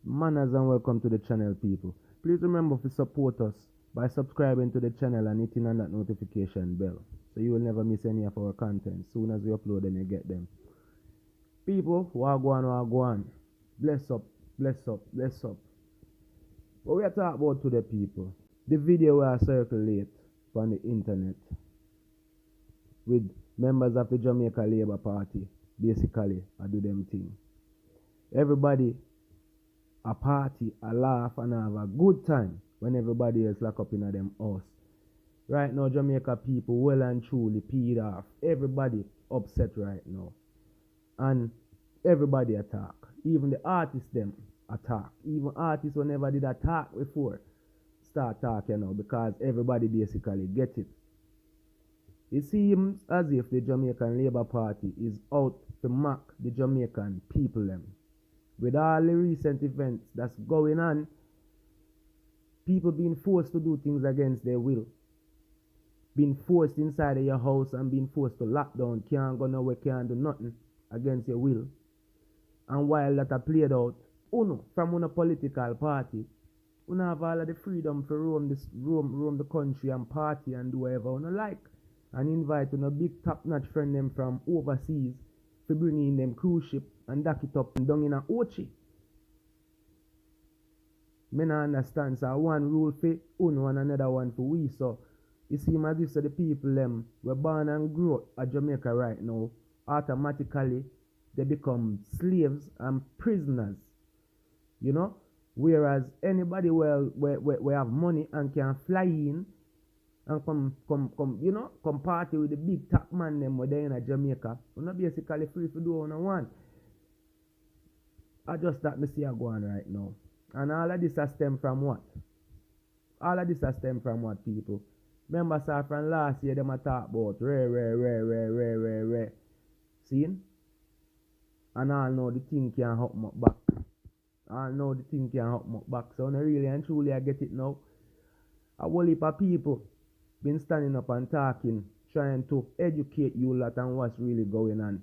Manners and welcome to the channel, people. Please remember to support us by subscribing to the channel and hitting on that notification bell so you will never miss any of our content. Soon as we upload them, you get them. People, wagwan. Bless up. What we are talking about today, people, the video where I circulate on the internet with members of the Jamaica Labour Party, basically, I do them thing. Everybody a party, a laugh, and have a good time when everybody else lock up in them house. Right now, Jamaica people well and truly peed off. Everybody upset right now. And everybody attack. Even the artists them attack. Even artists who never did attack before start talking now because everybody basically get it. It seems as if the Jamaican Labour Party is out to mock the Jamaican people them. With all the recent events that's going on, people being forced to do things against their will. Being forced inside of your house and being forced to lock down. Can't go nowhere, can't do nothing against your will. And while that are played out, from a political party, you have all of the freedom to roam the country and party and do whatever you like. And invite a big top-notch friend them from overseas to bring in them cruise ship and dock it up and down in a Ochi. Me not understand, so one rule for uno and another one for we. So it seems as if the people them were born and grew up at Jamaica right now, automatically they become slaves and prisoners. You know? Whereas anybody we have money and can fly in and come party with the big top man them where they in Jamaica, you're not basically free to do what you want. I just that me see a go on right now. And all of this has stem from what? All of this has stem from what, people? Remember, sir, from last year, them a talk about rare. See? And all know the thing can't help me back. All know the thing can't help me back. So, no, really and truly, I get it now. A whole heap of people been standing up and talking, trying to educate you lot on what's really going on.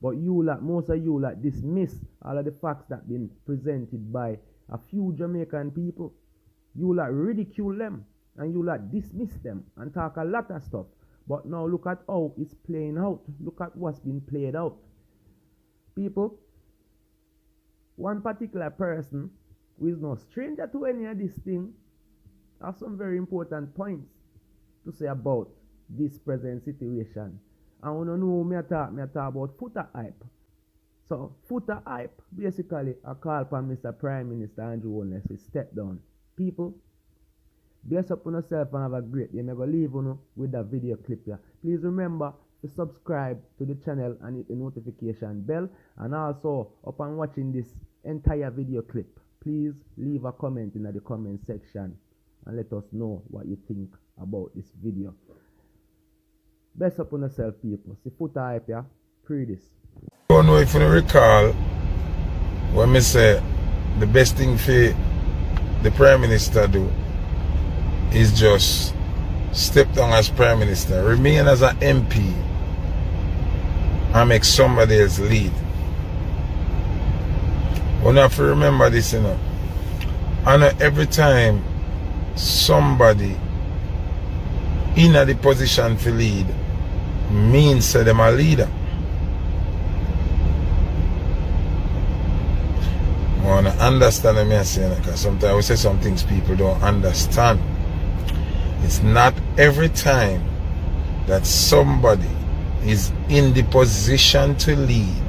But you lot, most of you lot dismiss all of the facts that been presented by a few Jamaican people. You lot ridicule them and you lot dismiss them and talk a lot of stuff. But now look at how it's playing out. Look at what's been played out. People, one particular person who is no stranger to any of this thing have some very important points to say about this present situation. And when you know me talk about footer hype. So footer hype, basically a call for Mr. Prime Minister Andrew Holness to step down. People, bless up on yourself and have a great day. I'm going to leave you with that video clip here. Please remember to subscribe to the channel and hit the notification bell. And also, upon watching this entire video clip, please leave a comment in the comment section and let us know what you think about this video. Best up on yourself, people. See foot hype, yeah? Pre this. I don't know if you recall when me say the best thing for the Prime Minister do is just step down as Prime Minister, remain as an MP, and make somebody else lead. We have to remember this, you know. And every time somebody in the position to lead means say them a leader. I want to understand what I'm saying, because sometimes we say some things people don't understand. It's not every time that somebody is in the position to lead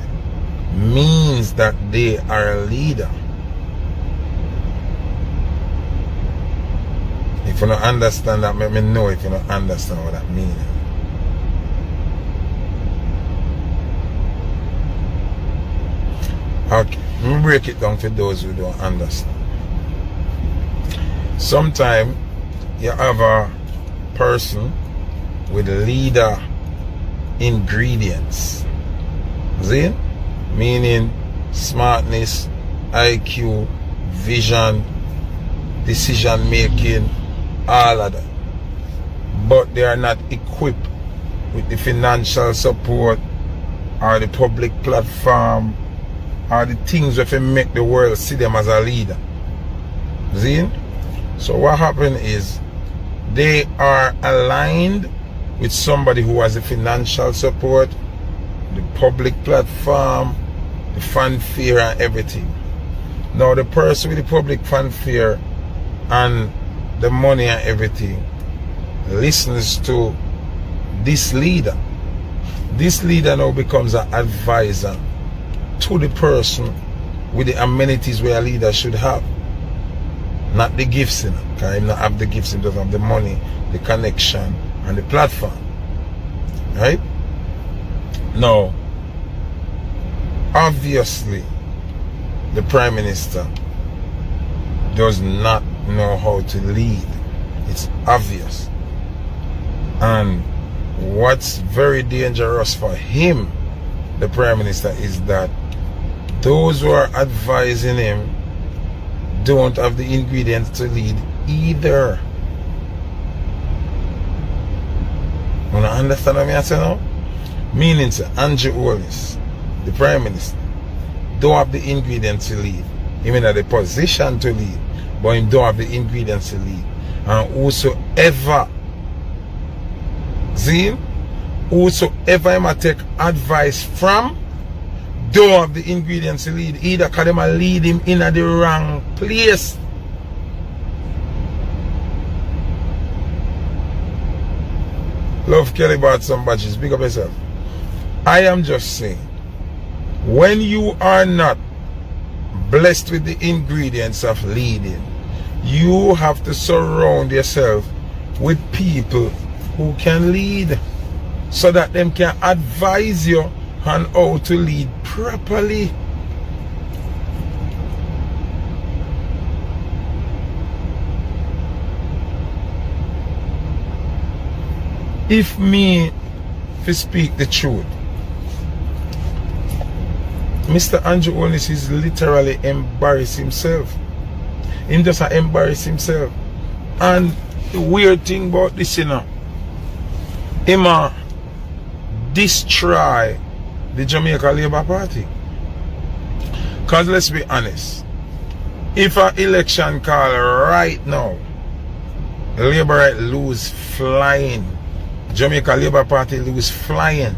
means that they are a leader. If you don't understand that, let me know if you don't understand what that means. Okay, let me break it down for those who don't understand. Sometimes you have a person with leader ingredients. See? Meaning smartness, IQ, vision, decision making, all of that. But they are not equipped with the financial support or the public platform are the things that make the world see them as a leader. See? So what happened is they are aligned with somebody who has the financial support, the public platform, the fanfare and everything. Now the person with the public fanfare and the money and everything listens to this leader. This leader now becomes an advisor to the person with the amenities where a leader should have. Not the gifts, because he not have the gifts, he doesn't have the money, the connection, and the platform. Right? Now, obviously, the Prime Minister does not know how to lead. It's obvious. And what's very dangerous for him, the Prime Minister, is that those who are advising him don't have the ingredients to lead either. You understand what I say now? Meaning, sir, Andrew Holness, the Prime Minister, don't have the ingredients to lead. He may have the position to lead, but he don't have the ingredients to lead. And whosoever, see, whosoever he might take advice from, don't have the ingredients to lead either, because they might lead him in the wrong place. Love Kelly bought some badges. Big up yourself. I am just saying, when you are not blessed with the ingredients of leading, you have to surround yourself with people who can lead, so that them can advise you on how to lead properly. If me to speak the truth, Mr. Andrew Holness is literally embarrassing himself. Him just embarrass himself. And the weird thing about this, you know, him destroy the Jamaica Labour Party. Because let's be honest, if an election call right now, Labour right lose flying, Jamaica Labour Party lose flying.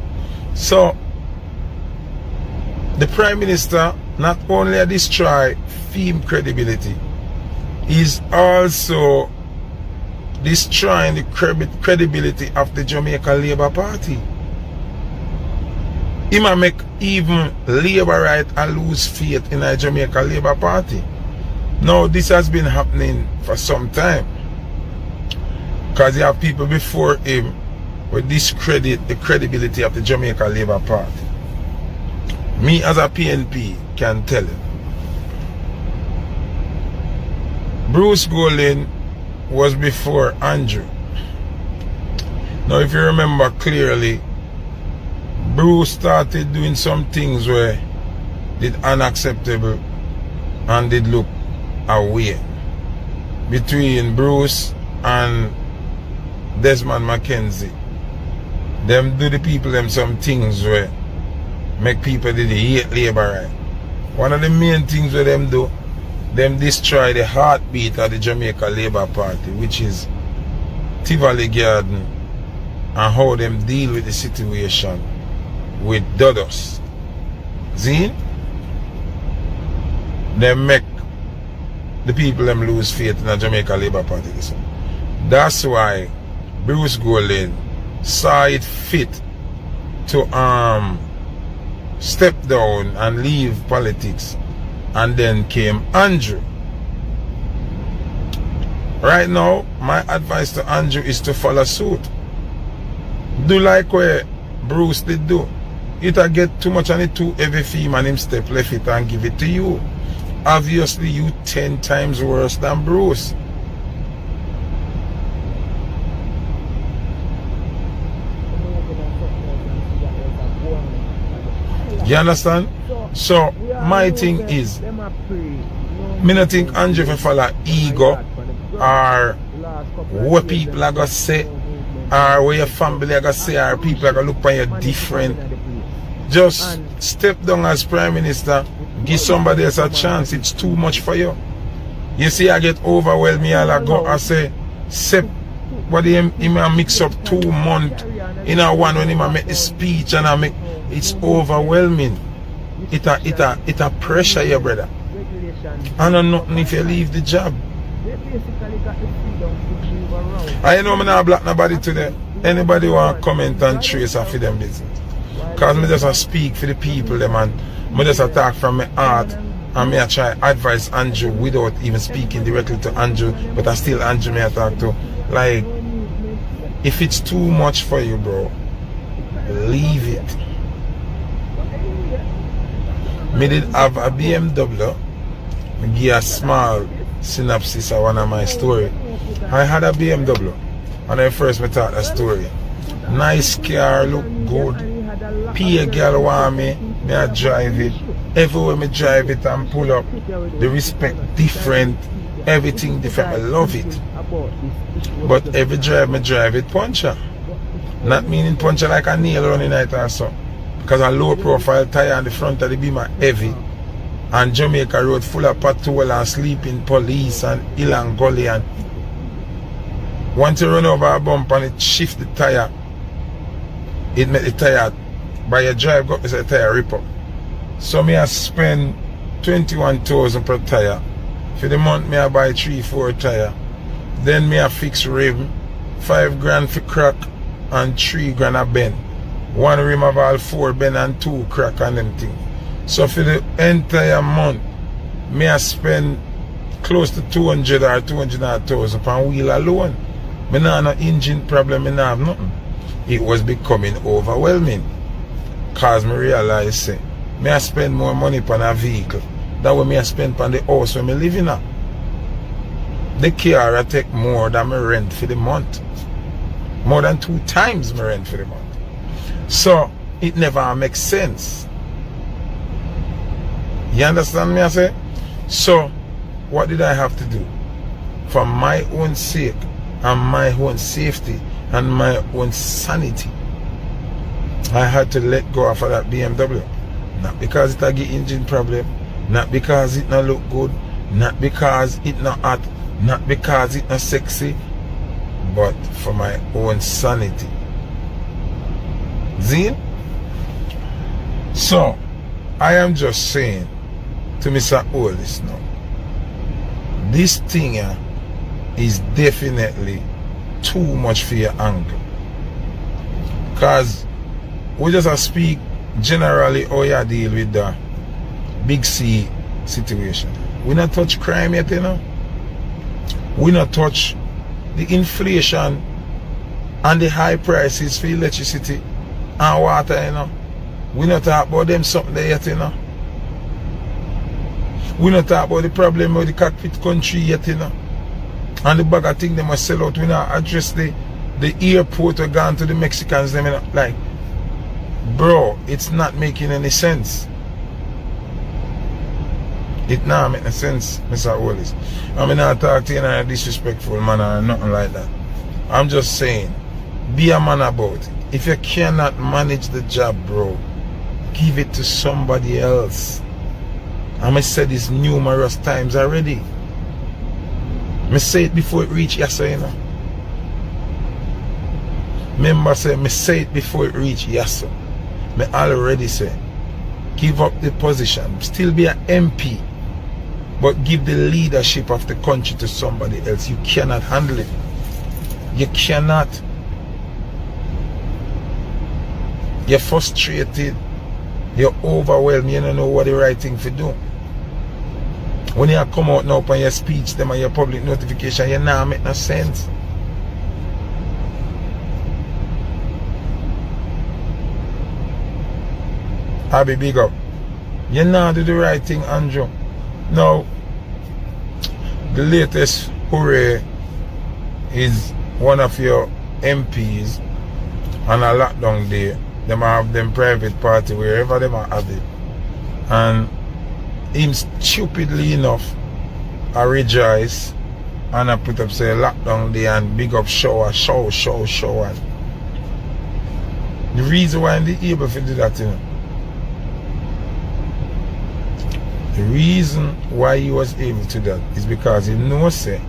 So the Prime Minister not only destroy film credibility, is also destroying the credibility of the Jamaica Labour Party. He might make even Labour right and lose faith in the Jamaica Labour Party. Now this has been happening for some time, because you have people before him who discredit the credibility of the Jamaica Labour Party. Me as a PNP can tell you, Bruce Golding was before Andrew. Now if you remember clearly, Bruce started doing some things where did unacceptable and did look away. Between Bruce and Desmond McKenzie, them do the people them some things where make people did hate Labour right. One of the main things where them do, them destroy the heartbeat of the Jamaica Labour Party, which is Tivoli Garden, and how them deal with the situation with Dodos. See? They make the people them lose faith in the Jamaica Labour Party. That's why Bruce Golding saw it fit to step down and leave politics, and then came Andrew. Right now, my advice to Andrew is to follow suit. Do like where Bruce did do. It'll get too much on it too heavy for him, and him step left it and give it to you. Obviously, you 10 times worse than Bruce. You understand? So my thing is, me not think Andrew for follow ego, or what people are going to say, or what your family are going to say, or people are going to look on you different. Just step down as Prime Minister, Give somebody else a chance. It's too much for you. You see, I get overwhelmed. Me all I go, I say, but he mix up 2 months in a one when he make the speech and I make it's overwhelming. It a pressure here, brother. I know nothing if you leave the job. I know I'm not black nobody today. Anybody want to comment and trace and for them business. Because I just speak for the people them and I just talk from my heart and I try advise Andrew without even speaking directly to Andrew, but I still Andrew me I talk to. Like, if it's too much for you, bro, leave it. Me did have a BMW. I give a small synopsis of one of my story. I had a BMW and I first me thought a story. Nice car, look good. Pay a girl want me I drive it. Everywhere me drive it and pull up, the respect different, everything different. I love it. But every drive me drive it puncher. Not meaning puncher like a nail running night or so. Because a low profile tire on the front of the beam are heavy. And Jamaica road full of patrol and sleeping police and hill and gully, and once you run over a bump and it shift the tire, it make the tire by your drive up, it's a tire rip up. So me I spend 21,000 per tire. For the month me I buy 3-4 tire. Then me I fix rim, 5 grand for crack and 3 grand a bend. 1 rim of all 4 bend and 2 crack and them things. So for the entire month, me I spend close to 200 or 200,000 per wheel alone. Me nah no engine problem, me nah have nothing. It was becoming overwhelming. Cause me realize say, me I spend more money on a vehicle than what me I spend on the house where me live in at. The car I take more than me rent for the month. More than 2 times me rent for the month. So it never makes sense. You understand me I say? So what did I have to do? For my own sake and my own safety and my own sanity, I had to let go of that BMW. Not because it a get engine problem, not because it not look good, not because it not hot, not because it not sexy, but for my own sanity. See? So I am just saying to Mr. Holness now, this thing is definitely too much for your uncle. Because we just speak generally how you deal with the big C situation. We not touch crime yet, you know. We not touch the inflation and the high prices for electricity and water, you know. We not talk about them something there yet, you know. We not talk about the problem with the cockpit country yet, you know. And the bag of things they must sell out. We not address the airport or gone to the Mexicans, them, you know. Like, bro, it's not making any sense. It not make no sense, Mr. Holness. I mean, not talk to you in a disrespectful manner or nothing like that. I'm just saying, be a man about it. If you cannot manage the job, bro, give it to somebody else. I said this numerous times already. I say it before it reach Yassa, you know. Remember, I say it before it reach Yassa. I already say, give up the position. Still be an MP, but give the leadership of the country to somebody else. You cannot handle it. You cannot. You're frustrated. You're overwhelmed. You don't know what the right thing to do. When you come out now on your speech, them and your public notification, you now make no sense. I'll be big up. You now do the right thing, Andrew. Now, the latest hooray is one of your MPs on a lockdown day. They might have them private party wherever they might have it. And him stupidly enough, I rejoice and I put up say lockdown day and big up shower. The reason why I'm able to do that, you know. The reason why he was able to do that is because he knows say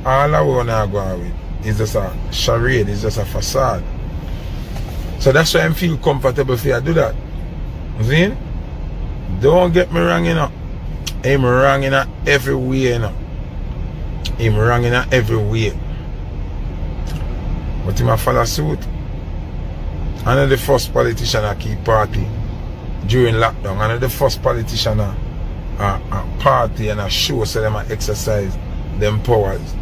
all I want to go on with is just a charade, it's just a facade. So that's why I feel comfortable for you to do that. See? Don't get me wrong, you know. I'm wrong in every way, you know. I'm wrong in every way. But he might follow suit. I'm the first politician that keep party during lockdown. I'm the first politician that party and a show so them exercise them powers.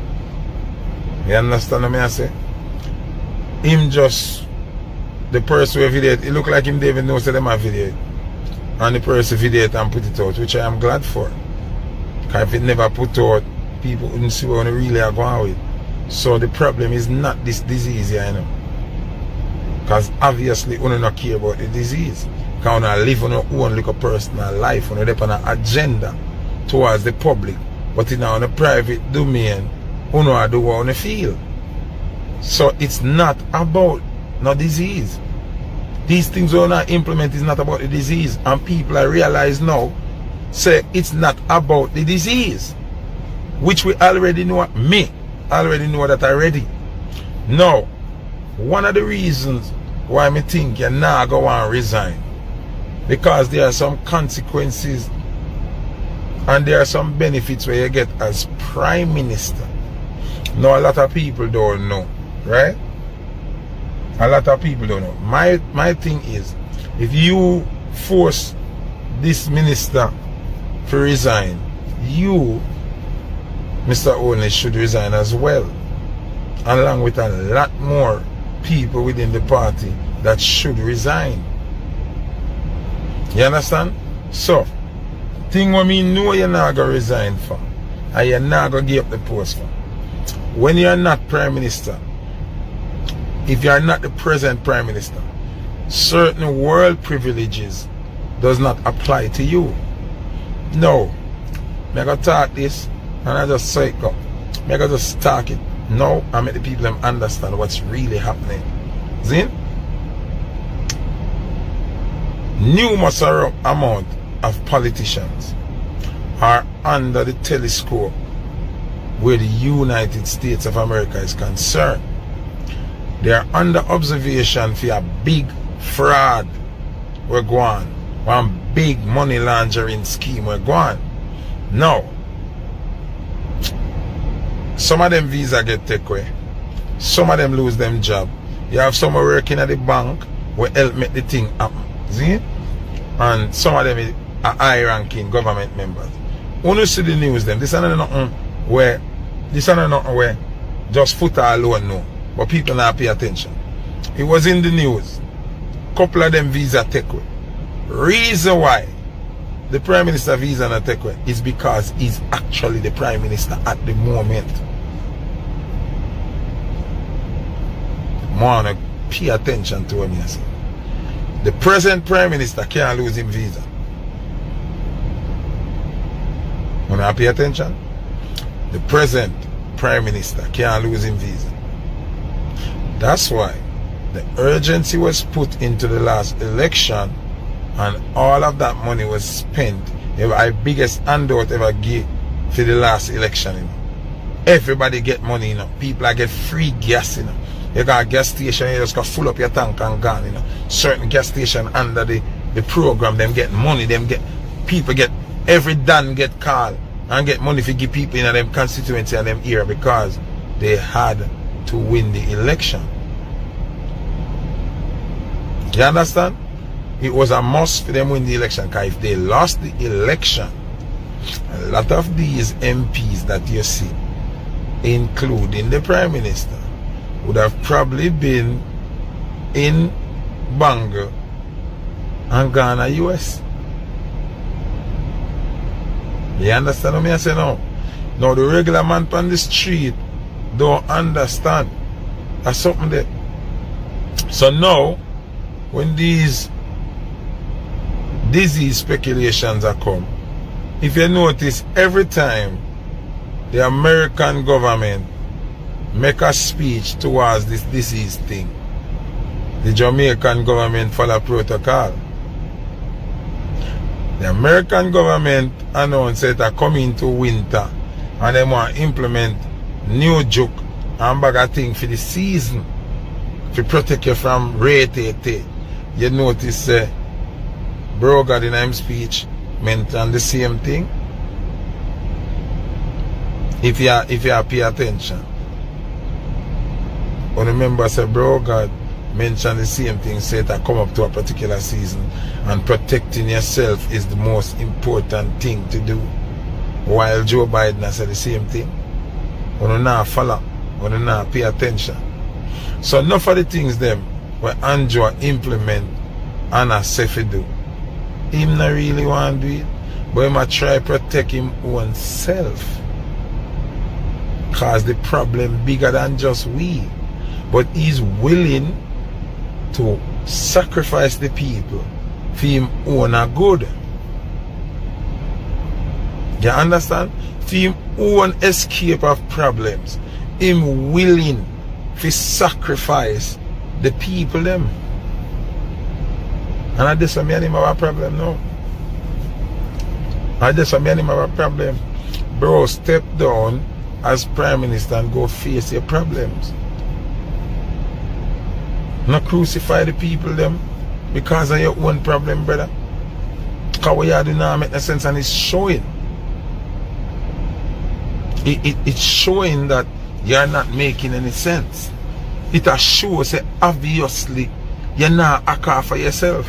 You understand what I say? Him just the person who videoed, it look like him David knows that them have videoed. And the person videoed and put it out, which I am glad for. Because if it never put out, people wouldn't see what they really are going with. So the problem is not this disease here, you know. Because obviously we don't care about the disease. Because we live on our own like a personal life, we depend on an agenda towards the public. But in our private domain, we know do what we feel. So it's not about no disease. These things we not implement is not about the disease. And people I realize now say it's not about the disease. Which we already know, me already know that already. Now, one of the reasons why me think you now go and resign, because there are some consequences and there are some benefits where you get as Prime Minister. Now a lot of people don't know, right? A lot of people don't know. My thing is, if you force this minister to resign, you, Mr. Holness, should resign as well, along with a lot more people within the party that should resign. You understand? So, thing what me know you're not going to resign for, and you're not going to give up the post for. When you're not Prime Minister, if you're not the present Prime Minister, certain world privileges does not apply to you. No. I'm going to talk this and I just say it go. I'm going to just talk it. Now I make the people understand what's really happening. See? Numerous amount of politicians are under the telescope where the United States of America is concerned. They are under observation for a big fraud we're going. One big money laundering scheme we're going. Now, some of them visa get taken away. Some of them lose them job. You have some working at the bank who help make the thing happen. See? And some of them are high-ranking government members. When you see the news, them, this is not nothing where just foot alone no. But people not pay attention. It was in the news. Couple of them visa take away. Reason why the Prime Minister visa not take away is because he's actually the Prime Minister at the moment. Man, pay attention to what I say. The present Prime Minister can't lose his visa. Wanna pay attention? The present Prime Minister can't lose his visa. That's why the urgency was put into the last election and all of that money was spent. It was our biggest handout ever give for the last election. You know. Everybody get money, you know. People are get free gas, you know. You got a gas station, you just got full up your tank and gone, you know. Certain gas station under the program, them get money, people get, every Dan get called and get money to give people in them constituency and them area because they had to win the election. You understand? It was a must for them win the election, because if they lost the election, a lot of these MPs that you see, including the Prime Minister, would have probably been in Bangor and Ghana, US. You understand what I say now? Now the regular man on the street don't understand. That's something that. So now, when these disease speculations are come, if you notice, every time the American government make a speech towards this disease thing, the Jamaican government follow protocol. The American government announced that they come into winter and they want to implement new joke and bag of thing for the season to protect you from rate. You notice bro God in his speech mentioned the same thing. If you pay attention. But remember, say bro God mentioned the same thing, say that come up to a particular season and protecting yourself is the most important thing to do. While Joe Biden has said the same thing. When you not follow, when you not pay attention. So enough of the things them where Andrew implement and a say fi do. Him not really want to do it, but he might try to protect him own self. Cause the problem bigger than just we. But he's willing to sacrifice the people for him own a good. You understand? For him own escape of problems. Him willing to sacrifice the people them. And I just me and him have a problem now. I just me and him have a problem. Bro, step down as Prime Minister and go face your problems. Not crucify the people them because of your own problem, brother. Because what you do now make no sense, and it's showing. It's showing that you're not making any sense. It shows that obviously you're not acting for yourself.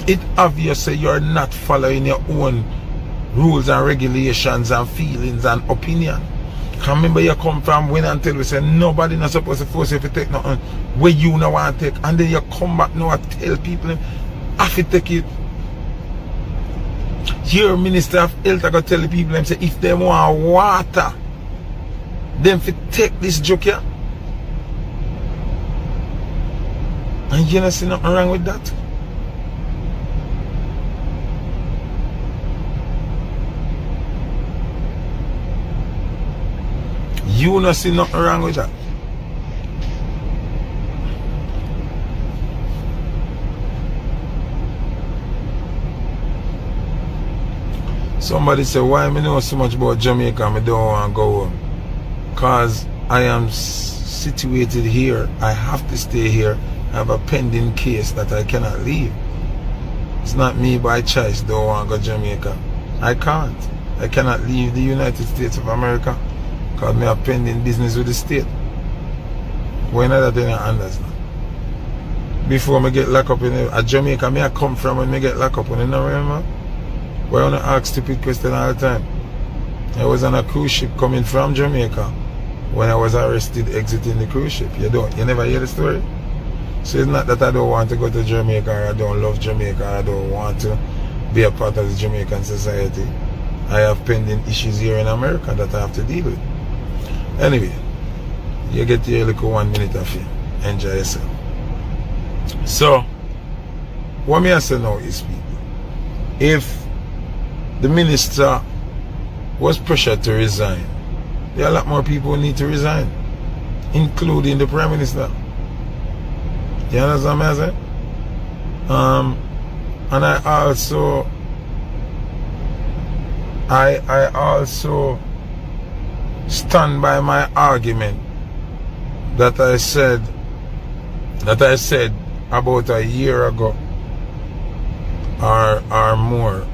It obviously you're not following your own rules and regulations and feelings and opinion. Can remember you come from when until we say nobody not supposed to force you to take nothing where you not want to take, and then you come back now and tell people have to take it. Your Minister of Health are going to tell the people them say if they want water, then fi take this joke here. And you don't see nothing wrong with that. You don't see nothing wrong with that. Somebody say, why me know so much about Jamaica and I don't want to go home? Because I am situated here. I have to stay here. I have a pending case that I cannot leave. It's not me by choice don't want to go to Jamaica. I can't. I cannot leave the United States of America because I have pending business with the state. When that thing I understand. Before I get locked up in Jamaica, I come from when I get locked up. You know, remember? Why want to ask stupid questions all the time? I was on a cruise ship coming from Jamaica when I was arrested exiting the cruise ship. You never hear the story? So it's not that I don't want to go to Jamaica or I don't love Jamaica or I don't want to be a part of the Jamaican society. I have pending issues here in America that I have to deal with. Anyway, you get your little 1 minute of you. Enjoy yourself. So, what me I say now is, people, if the minister was pressured to resign, there are a lot more people who need to resign, including the Prime Minister. You understand what I'm saying? And I also stand by my argument that I said about a year ago or more.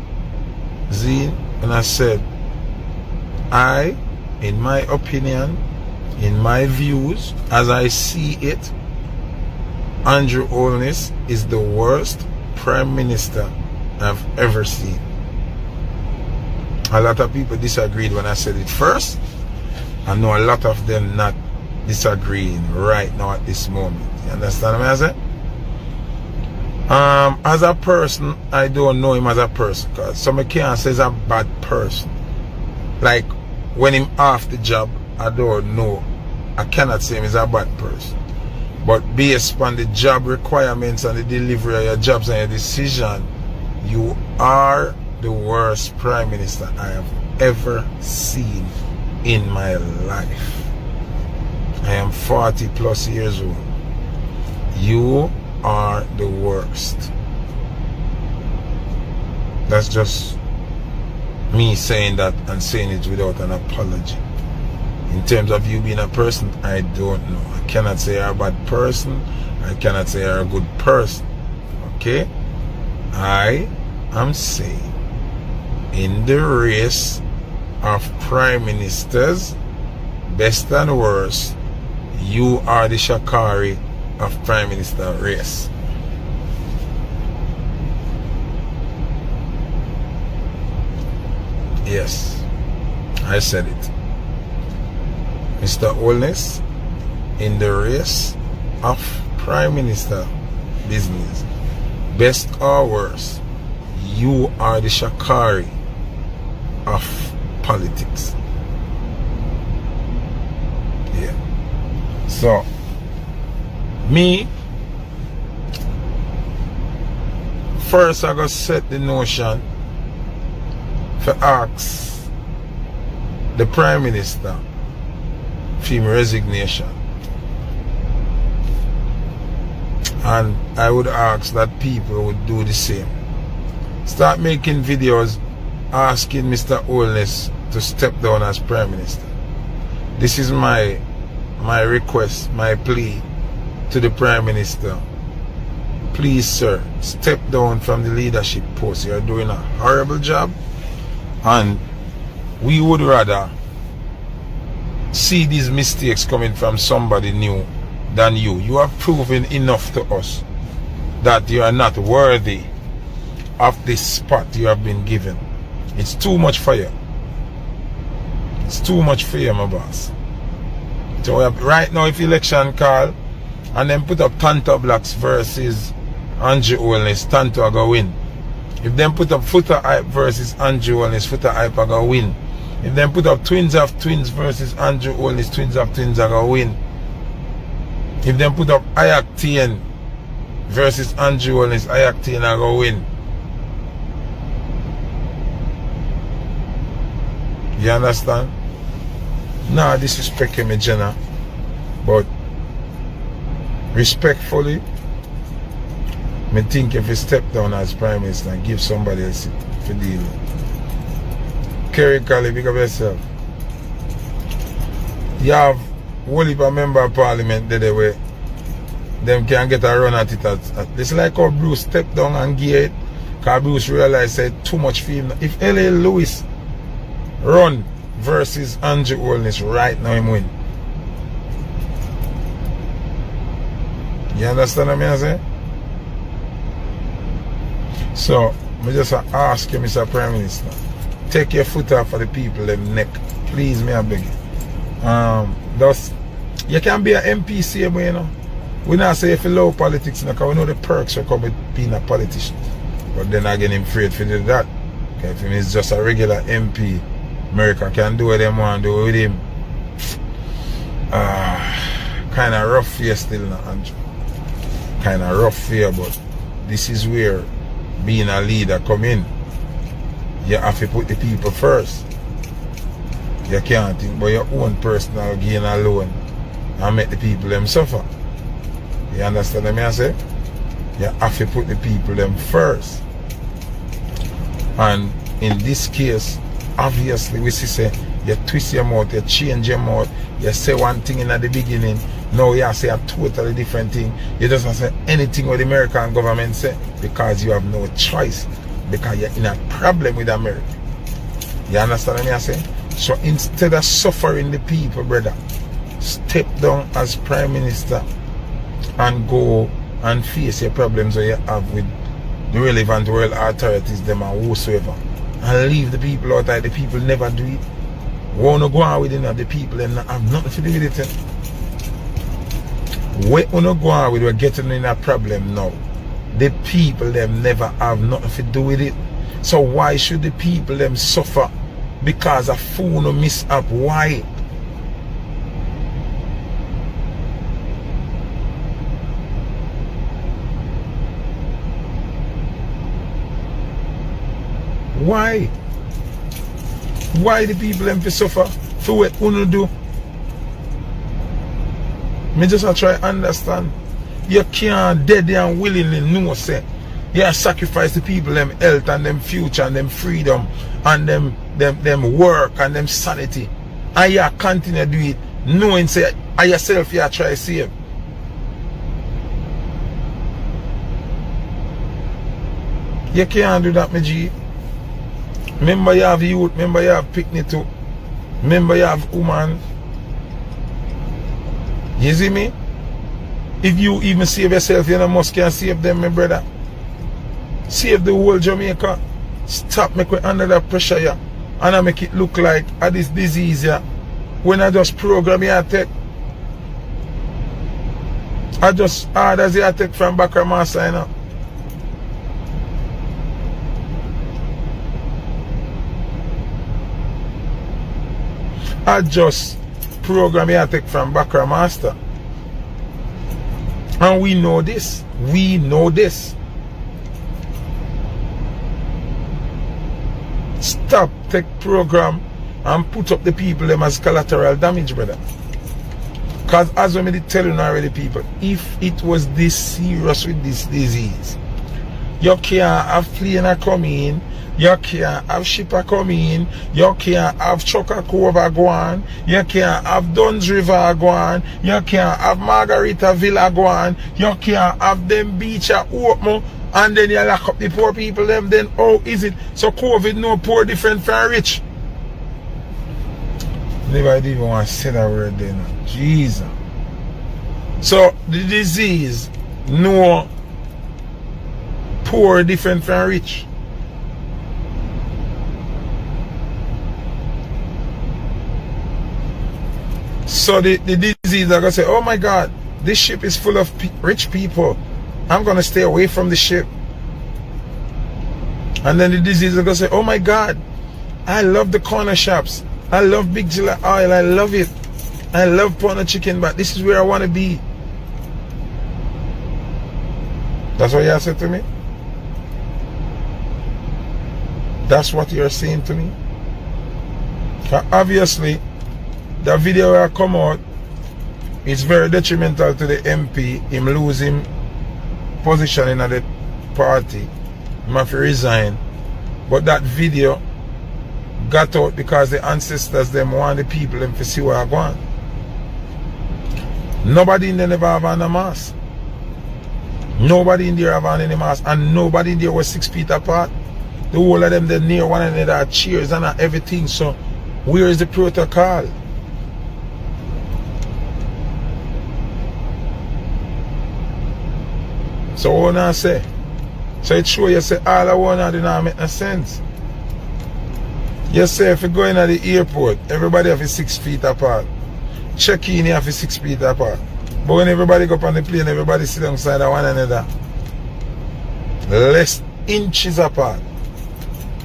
See, and I said, in my opinion, in my views, as I see it, Andrew Holness is the worst Prime Minister I've ever seen. A lot of people disagreed when I said it first. I know a lot of them not disagreeing right now at this moment. You understand what I'm saying? As a person, I don't know him as a person, because some can't say he's a bad person. Like when him off the job, I don't know. I cannot say him is a bad person. But based on the job requirements and the delivery of your jobs and your decision, you are the worst Prime Minister I have ever seen in my life. I am 40 plus years old. You are the worst. That's just me saying that and saying it without an apology. In terms of you being a person, I don't know. I cannot say you're a bad person. I cannot say you're a good person. Okay? I am saying, in the race of prime ministers, best and worst, you are the Shakari of prime minister race. Yes, I said it. Mr. Holness, in the race of prime minister business, best or worst, you are the Shakari of politics. Yeah. So, me, first I gotta set the notion for ask the Prime Minister for him resignation. And I would ask that people would do the same. Start making videos asking Mr. Holness to step down as Prime Minister. This is my request, my plea to the Prime Minister. Please, sir, step down from the leadership post. You're doing a horrible job, and we would rather see these mistakes coming from somebody new than you. You have proven enough to us that you are not worthy of this spot you have been given. It's too much for you. It's too much for you, my boss. So right now, if election call and then put up Tanto Blacks versus Andrew Holness, Tanto are gonna win. If them put up Footer Hype versus Andrew Holness, Footer Hype are gonna win. If them put up Twins of Twins versus Andrew Holness, Twins of Twins are gonna win. If them put up Ayactian versus Andrew Holness, Ayactian are gonna win. You understand? Nah, disrespecting me, Jenna, but respectfully, me think if you step down as Prime Minister and give somebody else to deal with. Kerry Colley, big up yourself. You have whole heap of member of parliament there where them can get a run at it. It's like how Bruce stepped down and gave it, because Bruce realized said too much for him. If L.A. Lewis run versus Andrew Holness right now, him win. You understand what I say? So, I just ask you, Mr. Prime Minister, take your foot off of the people them neck. Please, me I beg you. You can be an MPC, you know. We not say if you love politics, because we know the perks that come with being a politician. But then again, I'm afraid to do that. Okay, if he's just a regular MP, America can do what they want to do with him. Kind of rough here still, Andrew. Kind of rough here, but this is where being a leader come in. You have to put the people first. You can't think about your own personal gain alone and make the people them suffer. You understand what I say? You have to put the people them first. And in this case, obviously we see say you twist your mouth, you change your mouth, you say one thing in the beginning, now you say a totally different thing. You don't say anything what the American government say because you have no choice, because you're in a problem with America. You understand what I say? So instead of suffering the people, brother, step down as Prime Minister and go and face your problems that you have with the relevant world authorities, them and whosoever, and leave the people out there. The people never do it. Wanna go on with it, the people them have nothing to do with it. When wanna go on with, we're getting in a problem now. The people them never have nothing to do with it. So why should the people them suffer because a fool no mishap? Why? Why? Why the people them to suffer for what you do? Me just try to understand. You can't dead and willingly know say you sacrifice the people them health and them future and them freedom and them work and them sanity. And you continue to do it knowing say yourself you try to save. You can't do that, my G. Remember you have youth, remember you have picnic too. Remember you have woman. You see me? If you even save yourself, you must can save them, my brother. Save the whole Jamaica. Stop make we under that pressure, yeah. And I make it look like this disease, yeah. When I just program your take. I just orders your take from Bakra Master, you know. I just program your take from Bakra Master. And we know this. We know this. Stop take program and put up the people them as collateral damage, brother. Because as I did tell you already, people, if it was this serious with this disease, you can't have plane come in, you can't have shipper come in, you can't have Chucker Cove go on, you can't have Duns River go on, you can't have Margarita Villa go on, you can't have them beach open, and then you lock up the poor people them. Then how is it? So COVID no poor different from rich. Never even want to say that word then. Jesus. So the disease no poor different from rich. So the disease are going to say, oh my God, this ship is full of rich people. I'm going to stay away from the ship. And then the disease are going to say, oh my God, I love the corner shops. I love Big July oil. I love it. I love pound of chicken, but this is where I want to be. That's what you said to me? That's what you're saying to me? Obviously, the video that come out is very detrimental to the MP. Him losing position in the party. He have to resign. But that video got out because the ancestors them want the people them to see what I want. Nobody in there never have on a mask. Nobody in there have on any mask, and nobody in there was 6 feet apart. The whole of them they're near one another, cheers and everything. So where is the protocol? So what I say? So it show you say all I want to do not make no sense. You say if you go in at the airport, everybody have 6 feet apart. Check in, you have 6 feet apart. But when everybody go up on the plane, everybody sit alongside of one another. Less inches apart.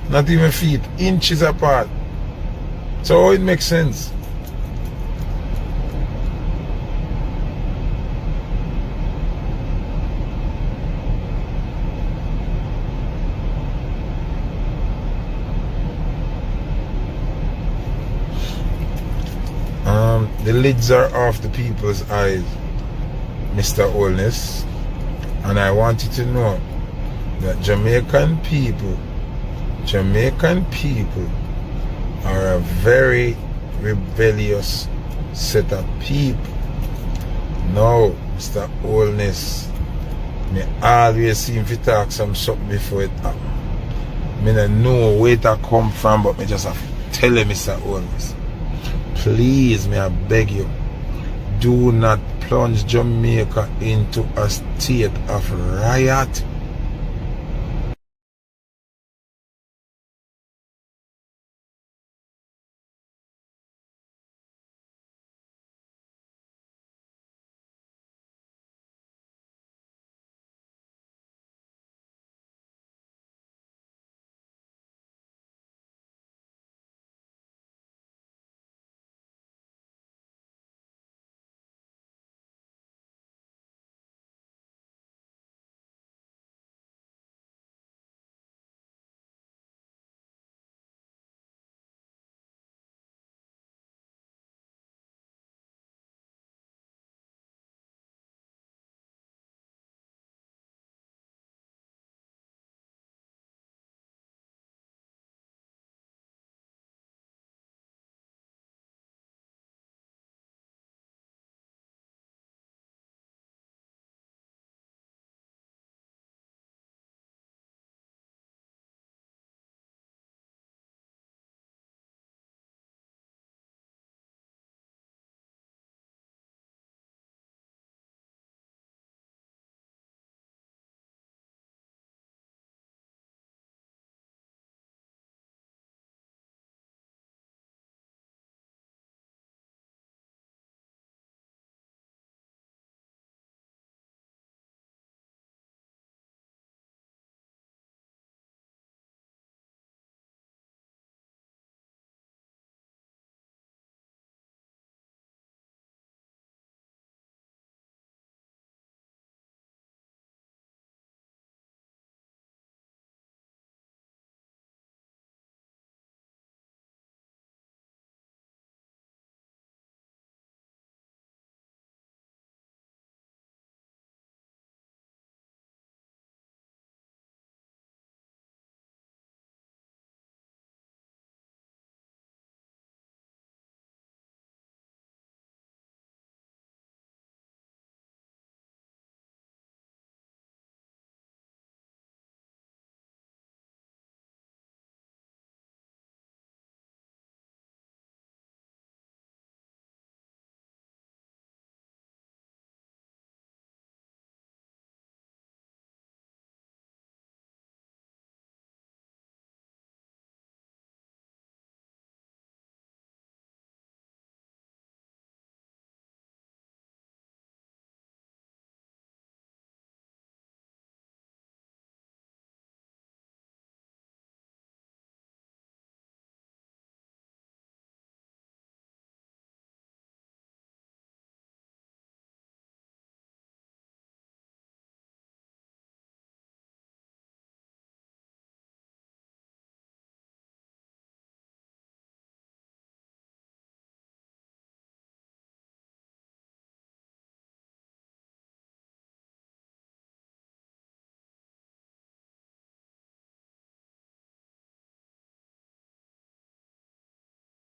Not even feet, inches apart. So how it makes sense? The lids are off the people's eyes, Mr. Holness, and I want you to know that Jamaican people are a very rebellious set of people. Now, Mr. Holness, me always seem to talk something before it happen. I don't know where it come from, but I just have to tell you, Mr. Holness. Please, may I beg you, do not plunge Jamaica into a state of riot.